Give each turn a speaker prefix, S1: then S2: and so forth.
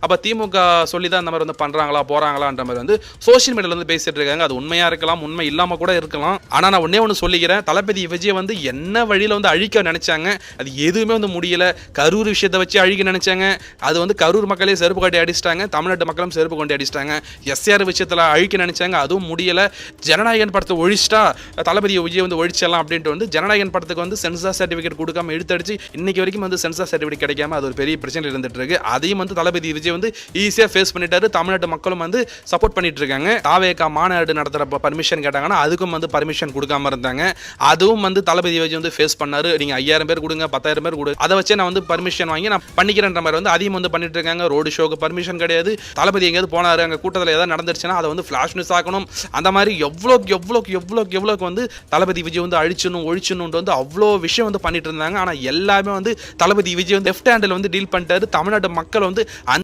S1: அப்ப திமுக சொல்லி தான் இந்த மாதிரி வந்து பண்றாங்களா போறாங்களான்ற மாதிரி வந்து சோஷியல் மீடியால வந்து பேசிட்டு இருக்காங்க. அது உண்மையா இருக்கலாம், உண்மை இல்லாம கூட இருக்கலாம். ஆனா நான் ஒன்னே ஒன்று சொல்லிக்கிறேன், தளபதி விஜய் வந்து என்ன வழியில வந்து அழிக்க நினைச்சாங்க அது எதுவுமே வந்து முடியல. கரூர் விஷயத்தை வச்சு அழிக்க நினைச்சாங்க, அது வந்து கரூர் மக்களே செருப்பு காட்டி அடிச்சிட்டாங்க, தமிழ்நாட்டு மக்களும் செருப்பு கொண்டு அடிச்சிட்டாங்க. எஸ்ஆர் விஷயத்துல அழிக்க நினைச்சாங்க, அதுவும் முடியல. ஜனநாயகன் படத்தை ஒழிச்சிட்டா தளபதி விஜய் வந்து ஒழிச்சிடலாம் அப்படின்ட்டு வந்து ஜனநாயகன் படத்துக்கு வந்து சென்சார் சர்டிஃபிகேட் கொடுக்காம இழுத்தடிச்சு இன்னைக்கு வரைக்கும் வந்து சென்சார் சர்டிஃபிகேட் கிடைக்காம அது ஒரு பெரிய பிரச்சனை இருந்துட்டு இருக்கு. அதையும் வந்து தளபதி விஜய் வந்து ஈஸியா ஃபேஸ் பண்ணிட்டாரு. தமிழ்நாட்டு மக்களும் வந்து சப்போர்ட் பண்ணிட்டு இருக்காங்க. தாவேகா மாநாடு நடத்துற பர்மிஷன் கேட்டாங்கன்னா அதுக்கும் வந்து பர்மிஷன் கொடுக்காம இருந்தாங்க. அதுவும் வந்து தளபதி விஜய் வந்து ஃபேஸ் பண்ணாரு. நீங்க 5000 பேர் கொடுங்க, 10000 பேர் கொடுங்க, அதை வச்சு நான் வந்து பர்மிஷன் வாங்கி நான் பண்ணிக்கிறேன்ற மாதிரி வந்து அதையும் வந்து பண்ணிட்டு இருக்காங்க. ரோடு ஷோக்கு பர்மிஷன் கிடையாது. தளபதி எங்கேயாவது போனாரு, அங்க கூட்டத்தில் ஏதாவது நடந்துருச்சுன்னா அதை வந்து ஃபிளாஷ் நியூஸ் ஆக்கணும். அந்த மாதிரி எவ்வளோக்கு வந்து தளபதி விஜய் வந்து அழிச்சணும் ஒழிச்சணும் வந்து அவ்வளோ விஷயம் வந்து பண்ணிட்டு இருந்தாங்க. ஆனா எல்லாமே வந்து தளபதி விஜய் வந்து லெஃப்ட் ஹேண்டில் வந்து டீல் பண்ணிட்டாரு. தமிழ்நாட்டு மக்கள் வந்து